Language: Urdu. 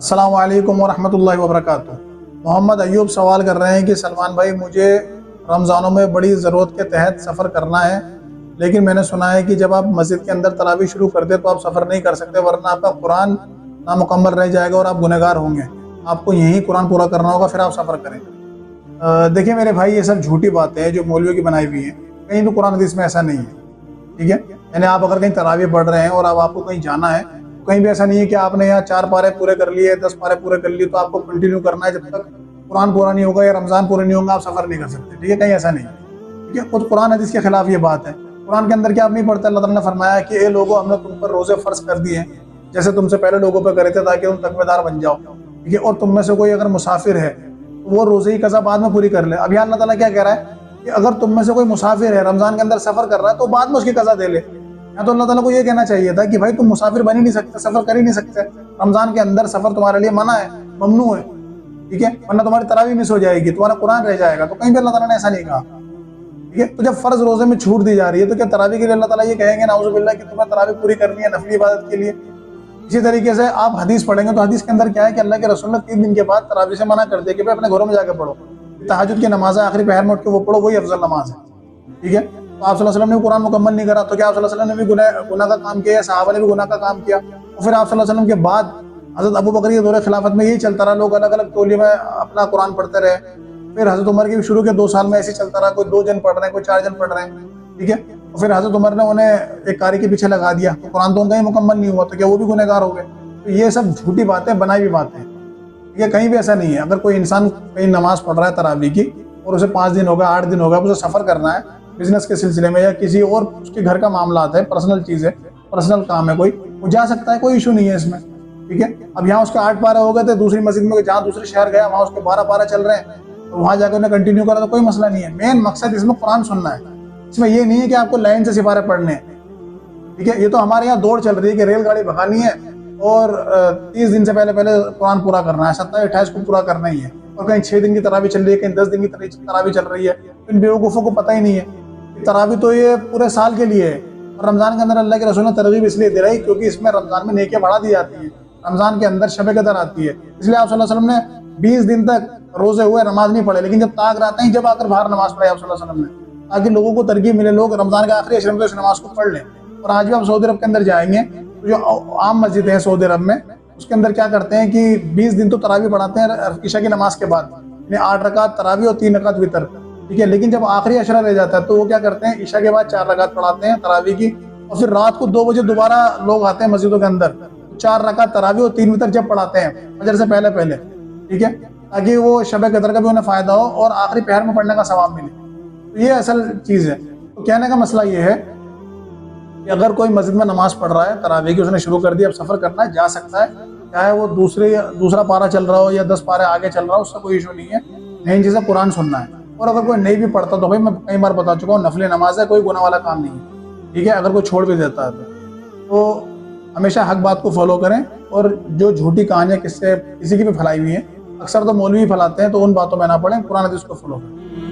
السلام علیکم ورحمۃ اللہ وبرکاتہ۔ محمد ایوب سوال کر رہے ہیں کہ سلمان بھائی، مجھے رمضانوں میں بڑی ضرورت کے تحت سفر کرنا ہے، لیکن میں نے سنا ہے کہ جب آپ مسجد کے اندر تراویح شروع کرتے تو آپ سفر نہیں کر سکتے، ورنہ آپ کا قرآن نامکمل رہ جائے گا اور آپ گنہگار ہوں گے۔ آپ کو یہیں قرآن پورا کرنا ہوگا، پھر آپ سفر کریں۔ دیکھیں میرے بھائی، یہ سب جھوٹی باتیں ہیں جو مولویوں کی بنائی ہوئی ہیں، کہیں تو قرآن حدیث میں ایسا نہیں ہے، ٹھیک ہے؟ یعنی آپ اگر کہیں تراویح پڑھ رہے ہیں اور اب آپ کو کہیں جانا ہے، کہیں بھی ایسا نہیں ہے کہ آپ نے یہاں 4 پارے پورے کر لیے، 10 پارے پورے کر لیے تو آپ کو کنٹینیو کرنا ہے جب تک قرآن پورا نہیں ہوگا یا رمضان پورے نہیں ہوگا، آپ سفر نہیں کر سکتے، ٹھیک ہے؟ کہیں ایسا نہیں، ٹھیک ہے؟ خود قرآن حدیث کے خلاف یہ بات ہے۔ قرآن کے اندر کیا آپ نہیں پڑھتے؟ اللہ تعالیٰ نے فرمایا کہ اے لوگوں، ہم نے تم پر روزے فرض کر دیے ہیں جیسے تم سے پہلے لوگوں پہ کرے تھے، تاکہ تم تقوی دار بن جاؤ، ٹھیک ہے؟ اور تم میں سے کوئی اگر مسافر ہے تو وہ روزے کی قضا بعد میں پوری کر لے۔ اب یہاں اللہ تعالیٰ کیا کہہ رہا ہے کہ اگر تم میں سے کوئی مسافر ہے، رمضان کے اندر سفر کر رہا ہے، تو بعد میں اس کی قضا دے لے۔ یا تو اللہ تعالیٰ کو یہ کہنا چاہیے تھا کہ بھائی تم مسافر بن ہی نہیں سکتے، سفر کر ہی نہیں سکتے، رمضان کے اندر سفر تمہارے لیے منع ہے، ممنوع ہے، ٹھیک ہے؟ ورنہ تمہاری تراویح مس ہو جائے گی، تمہارا قرآن رہ جائے گا۔ تو کہیں بھی اللہ تعالیٰ نے ایسا نہیں کہا، ٹھیک ہے؟ تو جب فرض روزے میں چھوٹ دی جا رہی ہے تو کیا تراویح کے لیے اللہ تعالیٰ یہ کہیں گے نعوذ باللہ کہ تمہیں تراویح پوری کرنی ہے نفلی عبادت کے لیے؟ اسی طریقے سے آپ حدیث پڑھیں گے تو حدیث کے اندر کیا ہے کہ اللہ کے رسول نے 3 دن کے بعد تراویح سے منع کر دیا کہ بھائی اپنے گھروں میں جا کے پڑھو، تہجد کی نماز ہے، آخری پہر میں اٹھ کے وہ پڑھو، وہی افضل نماز ہے، ٹھیک ہے؟ تو آپ صلی اللہ علیہ وسلم نے قرآن مکمل نہیں کرا، تو کیا آپ صلی اللہ علیہ وسلم نے بھی گناہ کا کام کیا، صحابہ نے بھی گناہ کا کام کیا؟ اور پھر آپ صلی اللہ علیہ وسلم کے بعد حضرت ابو بکر کے دور خلافت میں یہی چلتا رہا، لوگ الگ الگ تولیے میں اپنا قرآن پڑھتے رہے۔ پھر حضرت عمر کے بھی شروع کے 2 سال میں ایسے چلتا رہا، کوئی 2 جن پڑھ رہے ہیں، کوئی 4 جن پڑھ رہے ہیں، ٹھیک ہے؟ اور پھر حضرت عمر نے انہیں ایک قاری کے پیچھے لگا دیا، تو قرآن تو ان کا ہی مکمل نہیں ہوا، تو کیا وہ بھی گنہگار ہو گئے؟ تو یہ سب جھوٹی باتیں، بنائی ہوئی باتیں ہیں، ٹھیک ہے؟ کہیں بھی ایسا نہیں ہے۔ اگر کوئی انسان کہیں نماز پڑھ رہا ہے تراویح کی اور اسے 5 دن ہو گیا، 8 دن ہو گیا، اسے سفر کرنا ہے بزنس کے سلسلے میں یا کسی اور اس کے گھر کا معاملات ہے، پرسنل چیز ہے، پرسنل کام ہے، کوئی وہ جا سکتا ہے، کوئی ایشو نہیں ہے اس میں، ٹھیک ہے؟ اب یہاں اس کے 8 پارے ہو گئے تھے، دوسری مسجد میں جہاں دوسرے شہر گیا وہاں اس کے 12 پارے چل رہے ہیں، تو وہاں جا کے انہیں کنٹینیو کرا تو کوئی مسئلہ نہیں ہے۔ مین مقصد اس میں قرآن سننا ہے، اس میں یہ نہیں ہے کہ آپ کو لائن سے سپارے پڑھنے ہیں، ٹھیک ہے؟ یہ تو ہمارے یہاں دوڑ چل رہی ہے کہ ریل گاڑی بھگانی ہے اور 30 دن سے پہلے قرآن پورا کرنا ہے، 27 28 کو پورا کرنا ہی ہے، اور کہیں 6 دن کی تراویح چل رہی ہے، کہیں 10 دن کی تراویح چل رہی ہے۔ ان بیوقوفوں کو پتہ ہی نہیں ہے کہ تراویح تو یہ پورے سال کے لیے ہے، اور رمضان کے اندر اللہ کے رسول نے ترغیب اس لیے دے رہی کیونکہ اس میں رمضان میں نیکیاں بڑھا دی جاتی ہیں، رمضان کے اندر شب قدر آتی ہے، اس لیے آپ صلی اللہ علیہ وسلم نے 20 دن تک روزے ہوئے نماز نہیں پڑھے، لیکن جب طاق آتے ہیں جب آ کر باہر نماز پڑھے آپ صلی اللہ علیہ وسلم نے، تاکہ لوگوں کو ترغیب ملے، لوگ رمضان کے آخری عشر میں اس نماز کو پڑھ لیں۔ اور آج بھی آپ سعودی عرب کے اندر جائیں گے تو جو عام مسجدیں ہیں سعودی عرب میں، اس کے اندر کیا کرتے ہیں کہ 20 دن تو تراویح پڑھاتے ہیں عشاء کی نماز کے بعد، یعنی 8 رکعت تراویح اور 3 رکعت وتر، ٹھیک ہے؟ لیکن جب آخری عشرہ رہ جاتا ہے تو وہ کیا کرتے ہیں، عشاء کے بعد 4 رکعت پڑھاتے ہیں تراویح کی، اور پھر رات کو 2 بجے دوبارہ لوگ آتے ہیں مسجدوں کے اندر، 4 رکعت تراویح اور 3 وتر جب پڑھاتے ہیں فجر سے پہلے، ٹھیک ہے؟ تاکہ وہ شب قدر کا بھی انہیں فائدہ ہو اور آخری پہر میں پڑھنے کا ثواب ملے۔ تو یہ اصل چیز ہے۔ تو کہنے کا مسئلہ یہ ہے کہ اگر کوئی مسجد میں نماز پڑھ رہا ہے تراویح کی، اس نے شروع کر دی، اب سفر کرنا ہے، جا سکتا ہے، چاہے وہ دوسرا پارہ چل رہا ہو یا 10 پارے آگے چل رہا ہو، اس کا کوئی ایشو نہیں ہے۔ مین چیز ہے قرآن سننا ہے۔ اور اگر کوئی نہیں بھی پڑھتا تو بھائی میں کئی بار بتا چکا ہوں، نفل نماز ہے، کوئی گناہ والا کام نہیں ہے، ٹھیک ہے؟ اگر کوئی چھوڑ بھی دیتا ہے تو ہمیشہ حق بات کو فالو کریں، اور جو جھوٹی کہانیاں قصے کسی کی بھی پھیلائی ہوئی ہیں، اکثر تو مولوی پھیلاتے ہیں، تو ان باتوں میں نہ پڑیں، قرآن حدیث کو فالو کریں۔